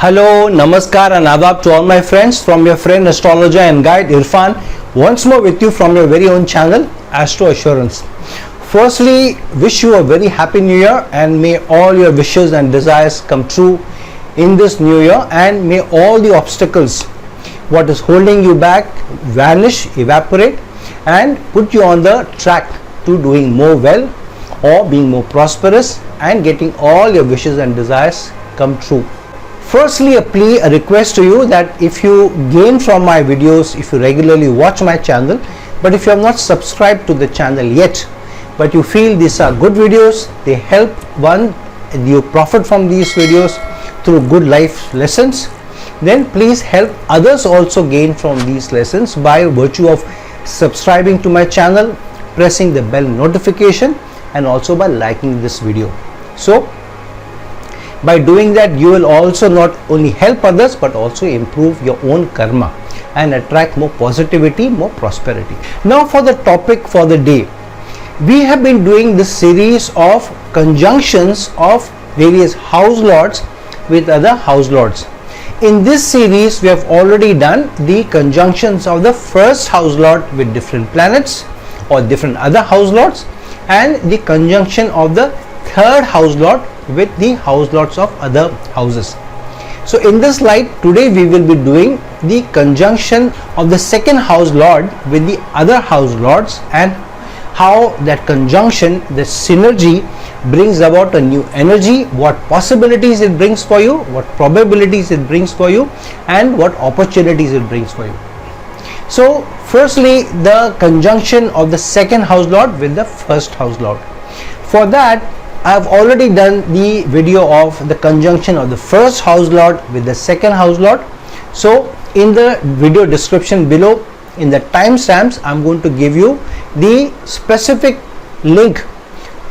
Hello, Namaskar and Adab to all my friends from your friend astrologer and guide Irfan, once more with you from your very own channel Astro Assurance. Firstly, wish you a very happy new year and may all your wishes and desires come true in this new year, and may all the obstacles what is holding you back vanish, evaporate, and put you on the track to doing more well or being more prosperous and getting all your wishes and desires come true. Firstly, a plea, a request to you that if you gain from my videos, if you regularly watch my channel, but if you have not subscribed to the channel yet, but you feel these are good videos, they help one, you profit from these videos through good life lessons, then please help others also gain from these lessons by virtue of subscribing to my channel, pressing the bell notification, and also by liking this video. So by doing that, you will also not only help others but also improve your own karma and attract more positivity, more prosperity. Now for the topic for the day, we have been doing this series of conjunctions of various house lords with other house lords. In this series, we have already done the conjunctions of the first house lord with different planets or different other house lords, and the conjunction of the third house lord with the house lords of other houses. So in this light, today we will be doing the conjunction of the second house lord with the other house lords, and how that conjunction, the synergy, brings about a new energy, what possibilities it brings for you, what probabilities it brings for you, and what opportunities it brings for you. So firstly, the conjunction of the second house lord with the first house lord. For that, I have already done the video of the conjunction of the first house lord with the second house lord. So in the video description below, in the timestamps, I am going to give you the specific link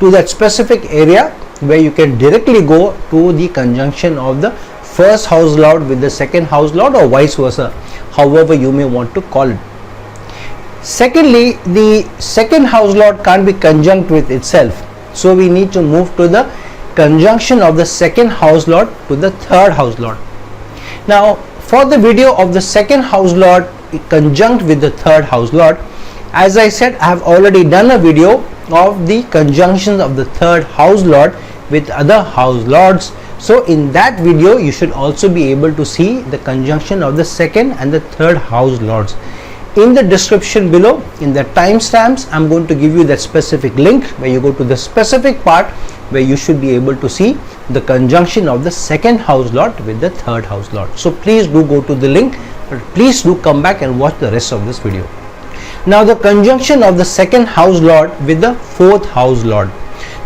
to that specific area where you can directly go to the conjunction of the first house lord with the second house lord, or vice versa, however you may want to call it. Secondly, the second house lord can't be conjunct with itself. So we need to move to the conjunction of the second house lord to the third house lord. Now for the video of the second house lord conjunct with the third house lord, as I said, I have already done a video of the conjunctions of the third house lord with other house lords. So in that video you should also be able to see the conjunction of the second and the third house lords. In the description below, in the timestamps, I am going to give you that specific link where you go to the specific part where you should be able to see the conjunction of the second house lord with the third house lord. So please do go to the link, but please do come back and watch the rest of this video. Now the conjunction of the second house lord with the fourth house lord.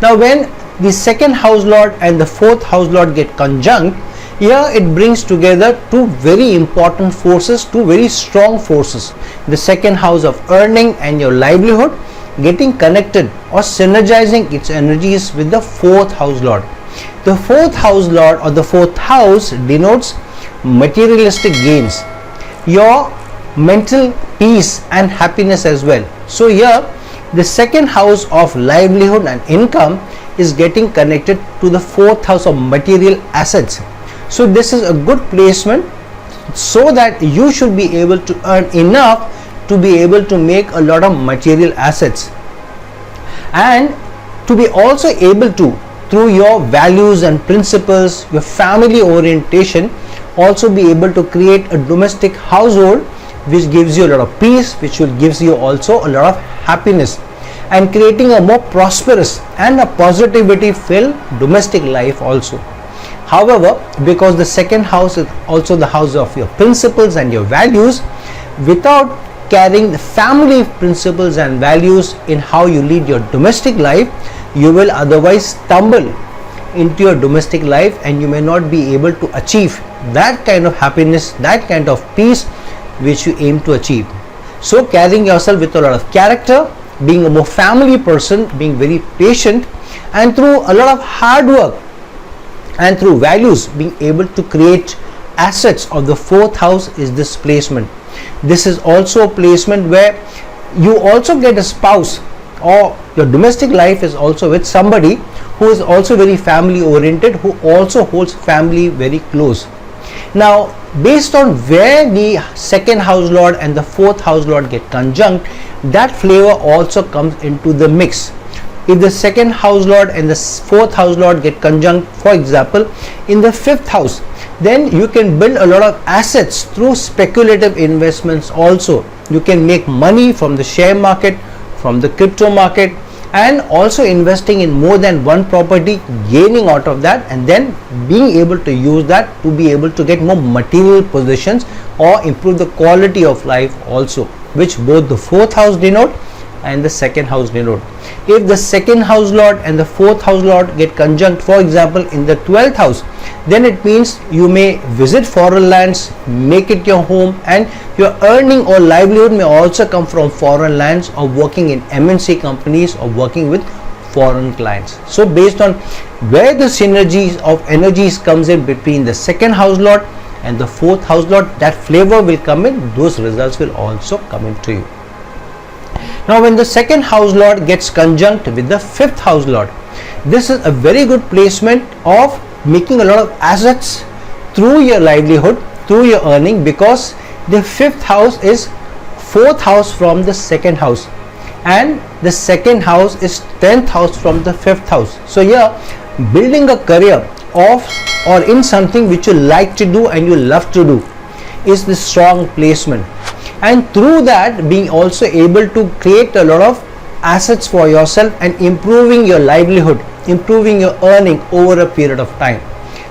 Now when the second house lord and the fourth house lord get conjunct, here it brings together two very important forces, two very strong forces. The second house of earning and your livelihood getting connected or synergizing its energies with the fourth house lord. The fourth house lord or the fourth house denotes materialistic gains, your mental peace and happiness as well. So here the second house of livelihood and income is getting connected to the fourth house of material assets. So this is a good placement so that you should be able to earn enough to be able to make a lot of material assets, and to be also able to, through your values and principles, your family orientation, also be able to create a domestic household which gives you a lot of peace, which will gives you also a lot of happiness, and creating a more prosperous and a positivity filled domestic life also. However, because the second house is also the house of your principles and your values, without carrying the family principles and values in how you lead your domestic life, you will otherwise stumble into your domestic life and you may not be able to achieve that kind of happiness, that kind of peace which you aim to achieve. So carrying yourself with a lot of character, being a more family person, being very patient, and through a lot of hard work and through values being able to create assets of the fourth house is this placement. This is also a placement where you also get a spouse, or your domestic life is also with somebody who is also very family oriented, who also holds family very close. Now, based on where the second house lord and the fourth house lord get conjunct, that flavor also comes into the mix. If the second house lord and the fourth house lord get conjunct, for example, in the fifth house, then you can build a lot of assets through speculative investments also. You can make money from the share market, from the crypto market, and also investing in more than one property, gaining out of that, and then being able to use that to be able to get more material possessions or improve the quality of life also, which both the fourth house denote and the second house denote. If the second house lord and the fourth house lord get conjunct, for example, in the 12th house, then it means you may visit foreign lands, make it your home, and your earning or livelihood may also come from foreign lands or working in MNC companies or working with foreign clients. So based on where the synergies of energies comes in between the second house lord and the fourth house lord, that flavor will come in, those results will also come into you. Now when the second house lord gets conjunct with the fifth house lord, this is a very good placement of making a lot of assets through your livelihood, through your earning, because the fifth house is fourth house from the second house and the second house is 10th house from the fifth house. So here, building a career of or in something which you like to do and you love to do is the strong placement, and through that being also able to create a lot of assets for yourself and improving your livelihood, improving your earning over a period of time.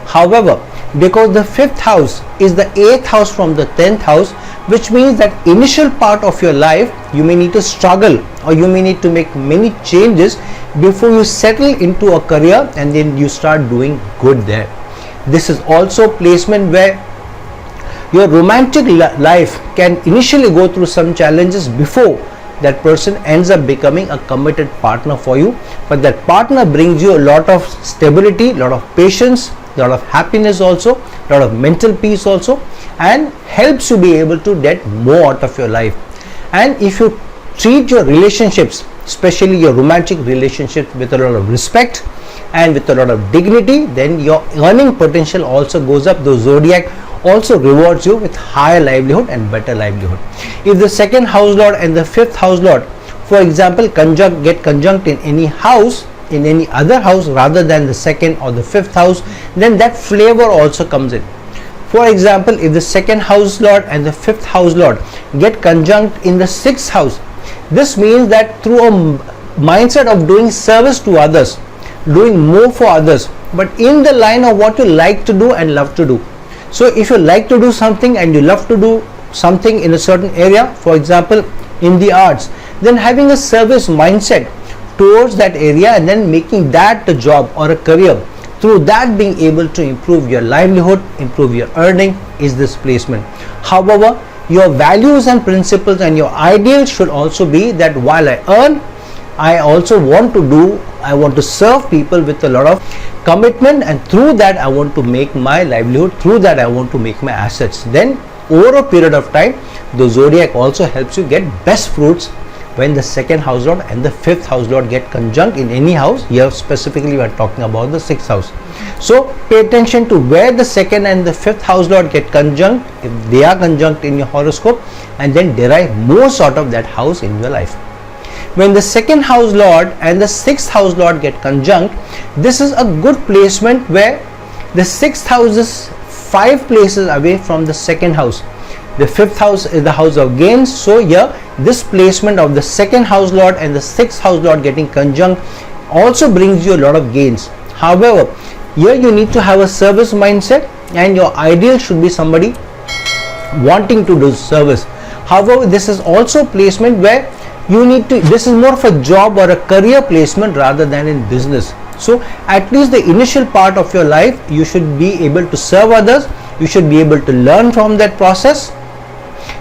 However, because the fifth house is the 8th house from the 10th house, which means that initial part of your life you may need to struggle or you may need to make many changes before you settle into a career and then you start doing good there. This is also placement where your romantic life can initially go through some challenges before that person ends up becoming a committed partner for you, but that partner brings you a lot of stability, a lot of patience, a lot of happiness also, a lot of mental peace also, and helps you be able to get more out of your life. And if you treat your relationships, especially your romantic relationships, with a lot of respect and with a lot of dignity, then your earning potential also goes up. The zodiac also rewards you with higher livelihood and better livelihood. If the second house lord and the fifth house lord, for example, get conjunct in any house, in any other house rather than the second or the fifth house, then that flavor also comes in. For example, if the second house lord and the fifth house lord get conjunct in the sixth house, this means that through a mindset of doing service to others, doing more for others, but in the line of what you like to do and love to do. So if you like to do something and you love to do something in a certain area, for example in the arts, then having a service mindset towards that area and then making that a job or a career, through that being able to improve your livelihood, improve your earning, is this placement. However, your values and principles and your ideals should also be that while I earn, I also want to serve people with a lot of commitment, and through that I want to make my livelihood, through that I want to make my assets. Then over a period of time, the zodiac also helps you get best fruits when the second house lord and the fifth house lord get conjunct in any house. Here specifically we are talking about the sixth house. So pay attention to where the second and the fifth house lord get conjunct, if they are conjunct in your horoscope, and then derive most out of that house in your life. When the second house lord and the sixth house lord get conjunct, this is a good placement where the sixth house is 5 places away from the second house. The fifth house is the house of gains. So here this placement of the second house lord and the sixth house lord getting conjunct also brings you a lot of gains. However, here you need to have a service mindset and your ideal should be somebody wanting to do service. However, this is also placement where you need to, this is more of a job or a career placement rather than in business. So at least the initial part of your life you should be able to serve others, you should be able to learn from that process,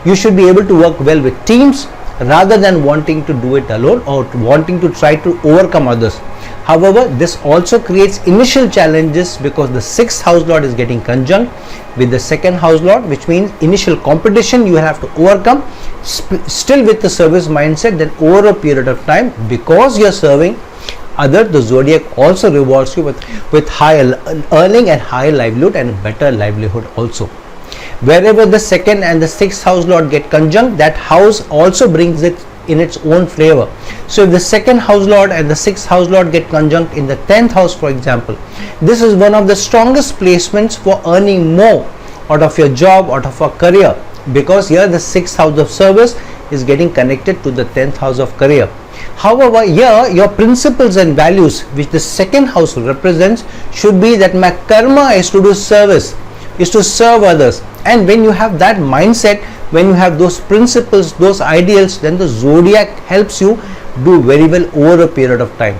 you should be able to work well with teams rather than wanting to do it alone or wanting to try to overcome others. However, this also creates initial challenges because the sixth house lord is getting conjunct with the second house lord, which means initial competition you have to overcome, still with the service mindset. Then over a period of time, because you are serving other, the zodiac also rewards you with higher earning and higher livelihood and better livelihood also. Wherever the second and the sixth house lord get conjunct, that house also brings it in its own flavor. So if the second house lord and the sixth house lord get conjunct in the 10th house, for example, this is one of the strongest placements for earning more out of your job, out of a career, because here the sixth house of service is getting connected to the 10th house of career. However, here your principles and values, which the second house represents, should be that my karma is to do service, is to serve others. And when you have that mindset, when you have those principles, those ideals, then the zodiac helps you do very well over a period of time.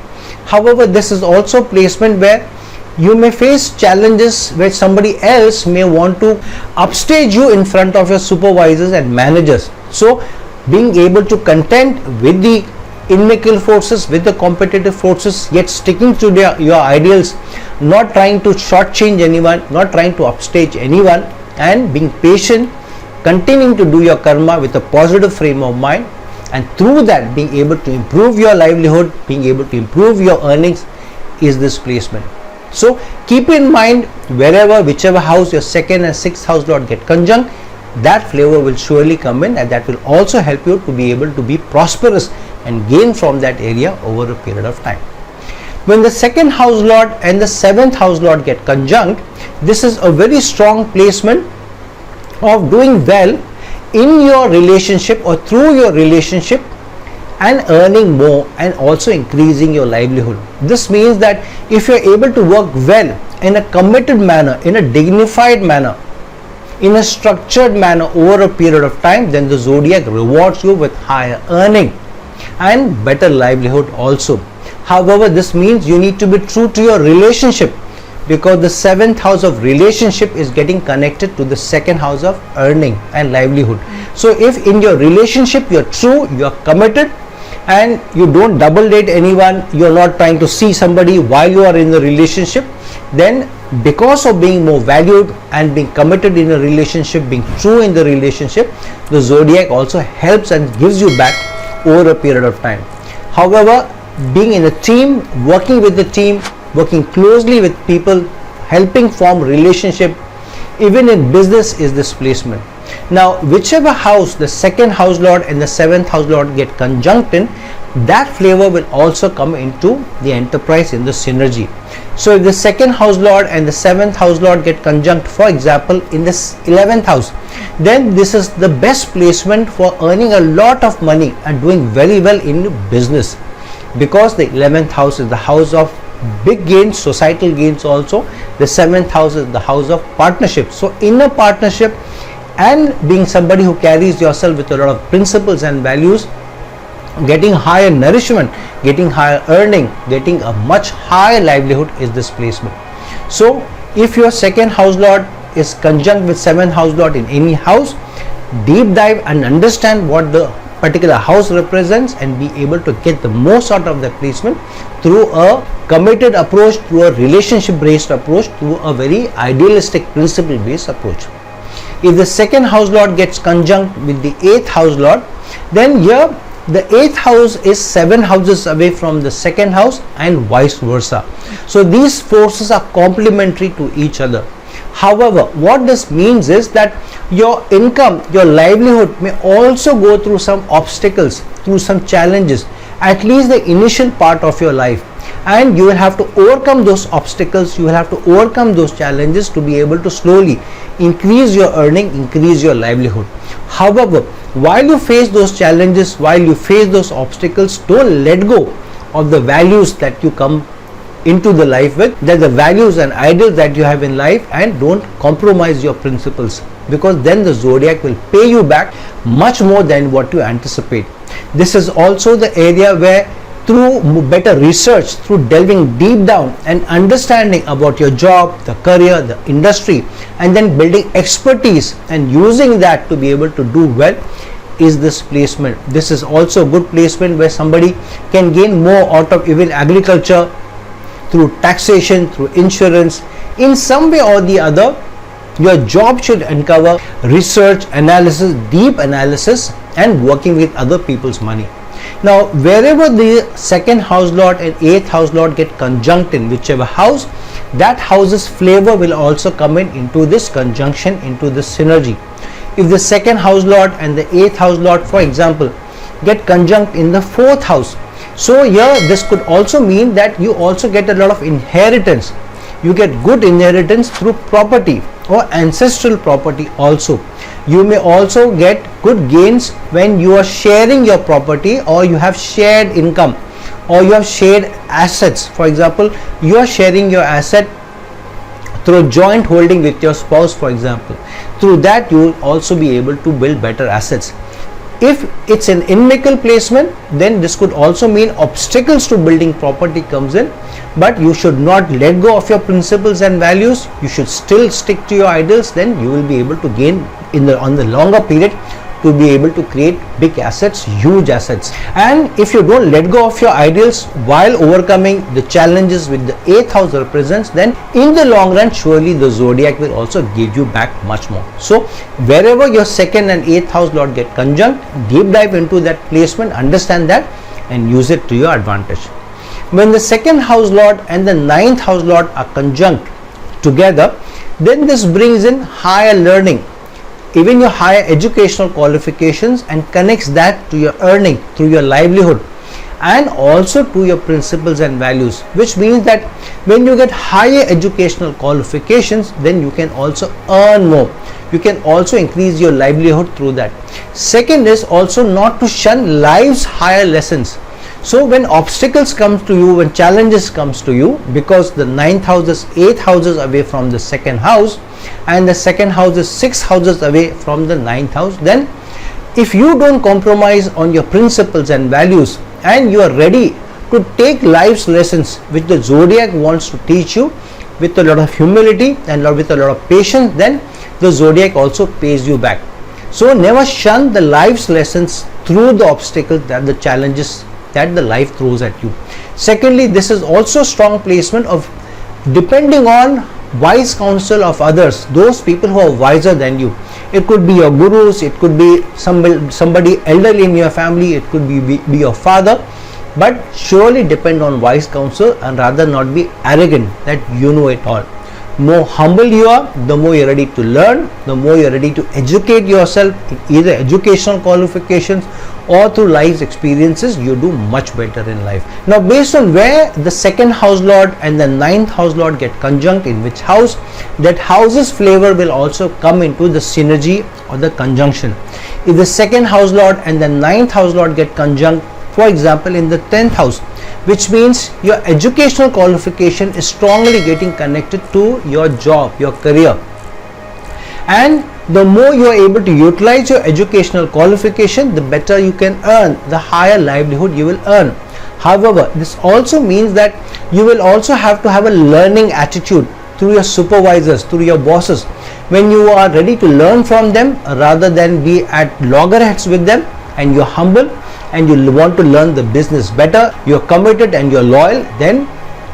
However, this is also placement where you may face challenges where somebody else may want to upstage you in front of your supervisors and managers. So being able to contend with the inimical forces, with the competitive forces, yet sticking to your ideals, not trying to shortchange anyone, not trying to upstage anyone, and being patient, continuing to do your karma with a positive frame of mind, and through that being able to improve your livelihood, being able to improve your earnings, is this placement. So keep in mind, wherever, whichever house your second and sixth house lord get conjunct, that flavor will surely come in, and that will also help you to be able to be prosperous and gain from that area over a period of time. When the second house lord and the seventh house lord get conjunct, this is a very strong placement of doing well in your relationship or through your relationship, and earning more and also increasing your livelihood. This means that if you are able to work well in a committed manner, in a dignified manner, in a structured manner over a period of time, then the zodiac rewards you with higher earning and better livelihood also. However, this means you need to be true to your relationship, because the seventh house of relationship is getting connected to the second house of earning and livelihood. So if in your relationship you're true, you're committed, and you don't double date anyone, you're not trying to see somebody while you are in the relationship, then because of being more valued and being committed in a relationship, being true in the relationship, the zodiac also helps and gives you back over a period of time. However, being in a team, working with the team, working closely with people, helping form relationship, even in business, is this placement. Now, whichever house the second house lord and the seventh house lord get conjunct in, that flavor will also come into the enterprise in the synergy. So if the second house lord and the seventh house lord get conjunct, for example, in this 11th house, then this is the best placement for earning a lot of money and doing very well in business, because the 11th house is the house of big gains, societal gains also. The 7th house is the house of partnership. So in a partnership, and being somebody who carries yourself with a lot of principles and values, getting higher nourishment, getting higher earning, getting a much higher livelihood is this placement. So if your second house lord is conjunct with 7th house lord in any house, deep dive and understand what the particular house represents, and be able to get the most out of that placement through a committed approach, through a relationship based approach, through a very idealistic principle based approach. If the second house lord gets conjunct with the 8th house lord, then here the 8th house is 7 houses away from the second house and vice versa. So these forces are complementary to each other. However, what this means is that your income, your livelihood may also go through some obstacles, through some challenges, at least the initial part of your life, and you will have to overcome those obstacles, you will have to overcome those challenges to be able to slowly increase your earning, increase your livelihood. However, while you face those challenges, while you face those obstacles, don't let go of the values that you come into the life with, that the values and ideals that you have in life, and don't compromise your principles, because then the zodiac will pay you back much more than what you anticipate. This is also the area where, through better research, through delving deep down and understanding about your job, the career, the industry, and then building expertise and using that to be able to do well, is this placement. This is also a good placement where somebody can gain more out of even agriculture, through taxation, through insurance. In some way or the other, your job should uncover research, analysis, deep analysis, and working with other people's money. Now wherever the second house lord and eighth house lord get conjunct in whichever house, that house's flavor will also come in into this conjunction, into this synergy. If the second house lord and the eighth house lord, for example, get conjunct in the fourth house, so here this could also mean that you also get a lot of inheritance. You get good inheritance through property or ancestral property also. You may also get good gains when you are sharing your property, or you have shared income, or you have shared assets. For example, you are sharing your asset through joint holding with your spouse, for example. Through that you will also be able to build better assets. If it's an inimical placement, then this could also mean obstacles to building property comes in, but you should not let go of your principles and values. You should still stick to your ideals. Then you will be able to gain on the longer period, to be able to create big assets, huge assets. And if you don't let go of your ideals while overcoming the challenges with the 8th house represents, then in the long run surely the zodiac will also give you back much more. So wherever your 2nd and 8th house lord get conjunct, deep dive into that placement, understand that and use it to your advantage. When the 2nd house lord and the 9th house lord are conjunct together, then this brings in higher learning, even your higher educational qualifications, and connects that to your earning through your livelihood and also to your principles and values, which means that when you get higher educational qualifications, then you can also earn more. You can also increase your livelihood through that. Second is also not to shun life's higher lessons. So when obstacles comes to you, when challenges comes to you, because the 9th house is 8 houses away from the 2nd house and the 2nd house is 6 houses away from the 9th house, then if you don't compromise on your principles and values and you are ready to take life's lessons which the zodiac wants to teach you with a lot of humility and with a lot of patience, then the zodiac also pays you back. So never shun the life's lessons through the obstacles, that the challenges that the life throws at you. Secondly, this is also strong placement of depending on wise counsel of others, those people who are wiser than you. It could be your gurus, it could be somebody elderly in your family, it could be your father, but surely depend on wise counsel and rather not be arrogant that you know it all. More humble you are, the more you're ready to learn, the more you're ready to educate yourself in either educational qualifications or through life's experiences, you do much better in life. Now based on where the 2nd house lord and the 9th house lord get conjunct in which house, that house's flavor will also come into the synergy or the conjunction. If the 2nd house lord and the 9th house lord get conjunct, for example in the 10th house, which means your educational qualification is strongly getting connected to your job, your career, and the more you are able to utilize your educational qualification, the better you can earn, the higher livelihood you will earn. However, this also means that you will also have to have a learning attitude through your supervisors, through your bosses, when you are ready to learn from them rather than be at loggerheads with them, and you're humble and you want to learn the business better, you're committed and you're loyal, then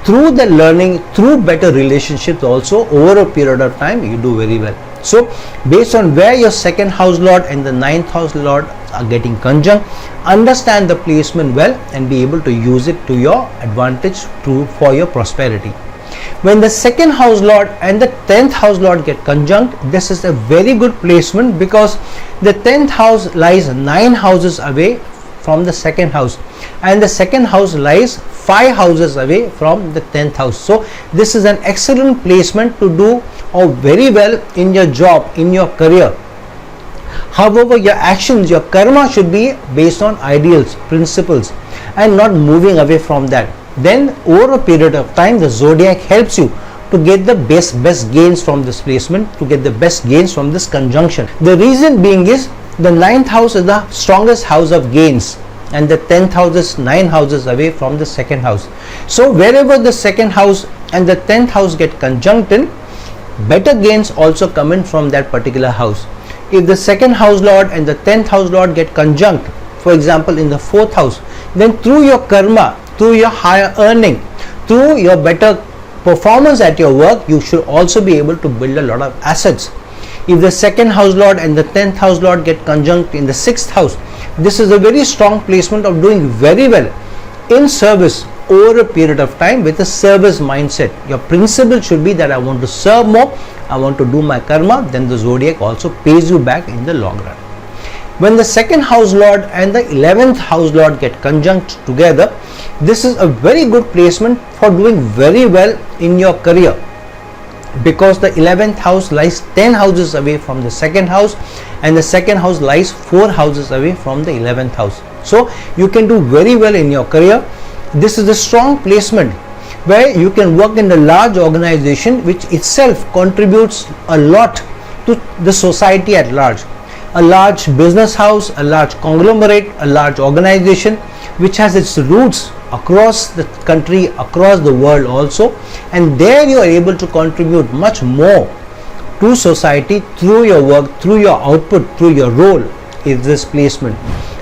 through the learning, through better relationships also over a period of time, you do very well. So based on where your 2nd house lord and the 9th house lord are getting conjunct, understand the placement well and be able to use it to your advantage for your prosperity. When the 2nd house lord and the 10th house lord get conjunct, this is a very good placement because the 10th house lies 9 houses away from the 2nd house and the 2nd house lies 5 houses away from the 10th house. So this is an excellent placement to do very well in your job, in your career. However, your actions, your karma should be based on ideals, principles, and not moving away from that. Then over a period of time, the zodiac helps you to get the best gains from this placement, to get the best gains from this conjunction. The reason being is the 9th house is the strongest house of gains and the 10th house is 9 houses away from the 2nd house. So wherever the 2nd house and the 10th house get conjunct in, better gains also come in from that particular house. If the 2nd house lord and the 10th house lord get conjunct, for example in the 4th house, then through your karma, through your higher earning, through your better performance at your work, you should also be able to build a lot of assets. If the 2nd house lord and the 10th house lord get conjunct in the 6th house, this is a very strong placement of doing very well in service over a period of time with a service mindset. Your principle should be that I want to serve more, I want to do my karma. Then the zodiac also pays you back in the long run. When the second house lord and the 11th house lord get conjunct together, this is a very good placement for doing very well in your career, because the 11th house lies 10 houses away from the second house and the second house lies 4 houses away from the 11th house. So you can do very well in your career. This is a strong placement where you can work in a large organization which itself contributes a lot to the society at large. A large business house, a large conglomerate, a large organization which has its roots across the country, across the world also, and there you are able to contribute much more to society through your work, through your output, through your role is this placement.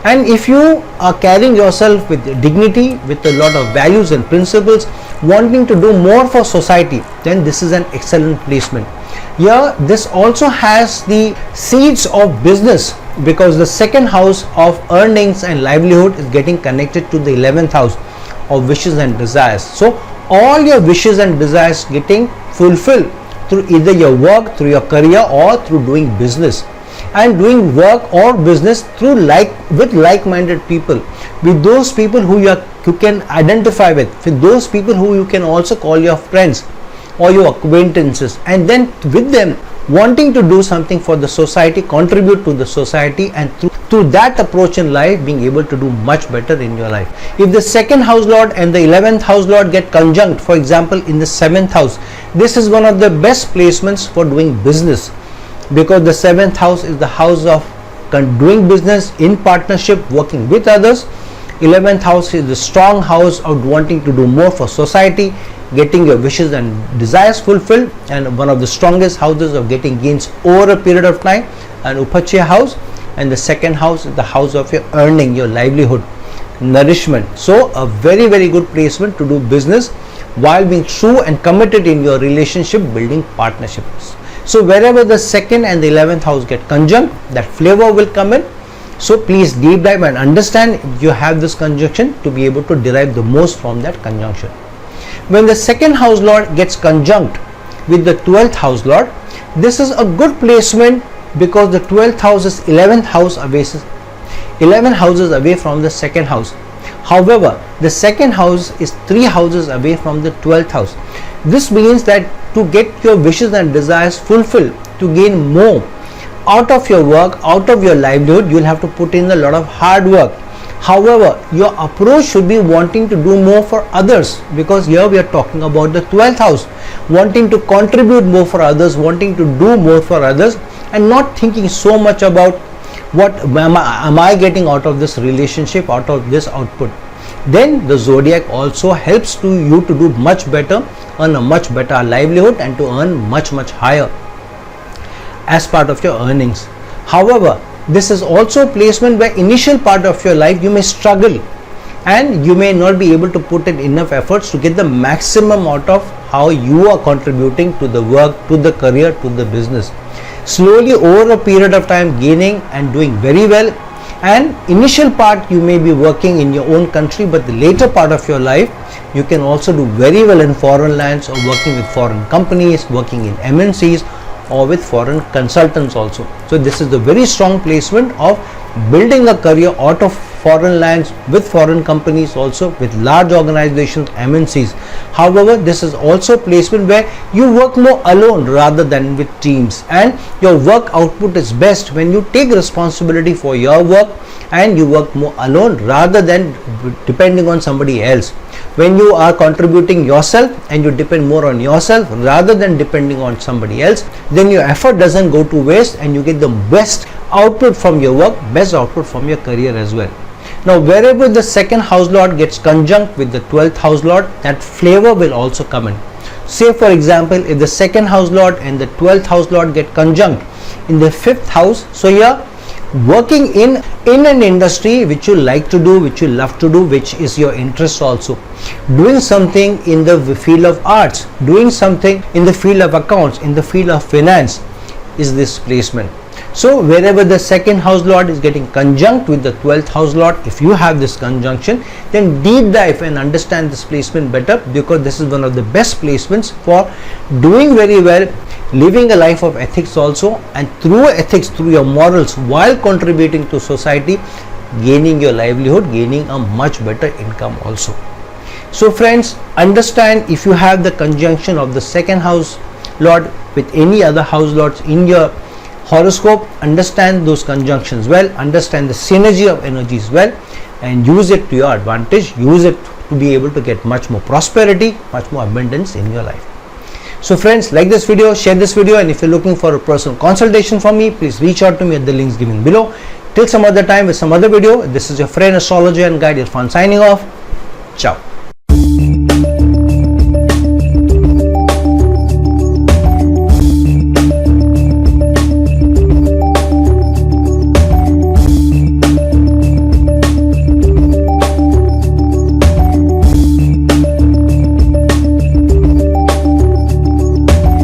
And if you are carrying yourself with dignity, with a lot of values and principles, wanting to do more for society, then this is an excellent placement. Here this also has the seeds of business, because the second house of earnings and livelihood is getting connected to the 11th house of wishes and desires. So all your wishes and desires getting fulfilled through either your work, through your career, or through doing business, and doing work or business through with like-minded people, with those people who you can identify with those people who you can also call your friends or your acquaintances, and then with them wanting to do something for the society, contribute to the society, and through that approach in life being able to do much better in your life. If the second house lord and the 11th house lord get conjunct, for example in the 7th house, this is one of the best placements for doing business, because the 7th house is the house of doing business in partnership, working with others. 11th house is the strong house of wanting to do more for society, getting your wishes and desires fulfilled, and one of the strongest houses of getting gains over a period of time, an Upachya house. And the second house is the house of your earning, your livelihood, nourishment. So a very, very good placement to do business while being true and committed in your relationship building partnerships. So wherever the second and the 11th house get conjunct, that flavor will come in. So please deep dive and understand you have this conjunction to be able to derive the most from that conjunction. When the second house lord gets conjunct with the 12th house lord, this is a good placement, because the 12th house is 11th house away, 11 houses away from the second house. However, the second house is 3 houses away from the 12th house. This means that to get your wishes and desires fulfilled, to gain more out of your work, out of your livelihood, you will have to put in a lot of hard work. However, your approach should be wanting to do more for others, because here we are talking about the 12th house, wanting to contribute more for others, wanting to do more for others, and not thinking so much about what am I getting out of this relationship, out of this output. Then the zodiac also helps you to do much better, earn a much better livelihood, and to earn much higher as part of your earnings. However, this is also a placement where initial part of your life you may struggle and you may not be able to put in enough efforts to get the maximum out of how you are contributing to the work, to the career, to the business. Slowly over a period of time gaining and doing very well, and initial part you may be working in your own country, but the later part of your life you can also do very well in foreign lands, or working with foreign companies, working in MNCs, or with foreign consultants also. So this is the very strong placement of building a career out of foreign lands, with foreign companies also, with large organizations, MNCs. However, this is also placement where you work more alone rather than with teams, and your work output is best when you take responsibility for your work and you work more alone rather than depending on somebody else. When you are contributing yourself and you depend more on yourself rather than depending on somebody else, then your effort doesn't go to waste and you get the best output from your work, best output from your career as well. Now wherever the second house lord gets conjunct with the 12th house lord, that flavor will also come in. Say for example, if the second house lord and the 12th house lord get conjunct in the 5th house, so here working in an industry which you like to do, which you love to do, which is your interest also, doing something in the field of arts, doing something in the field of accounts, in the field of finance, is this placement. So wherever the second house lord is getting conjunct with the 12th house lord, if you have this conjunction, then deep dive and understand this placement better, because this is one of the best placements for doing very well, living a life of ethics also, and through ethics, through your morals, while contributing to society, gaining your livelihood, gaining a much better income also. So friends, understand, if you have the conjunction of the second house lord with any other house lords in your horoscope, understand those conjunctions well, understand the synergy of energies well, and use it to your advantage. Use it to be able to get much more prosperity, much more abundance in your life. So friends, like this video, share this video, and if you're looking for a personal consultation from me, please reach out to me at the links given below. Till some other time with some other video, this is your friend, astrologer and guide Irfan signing off. Ciao.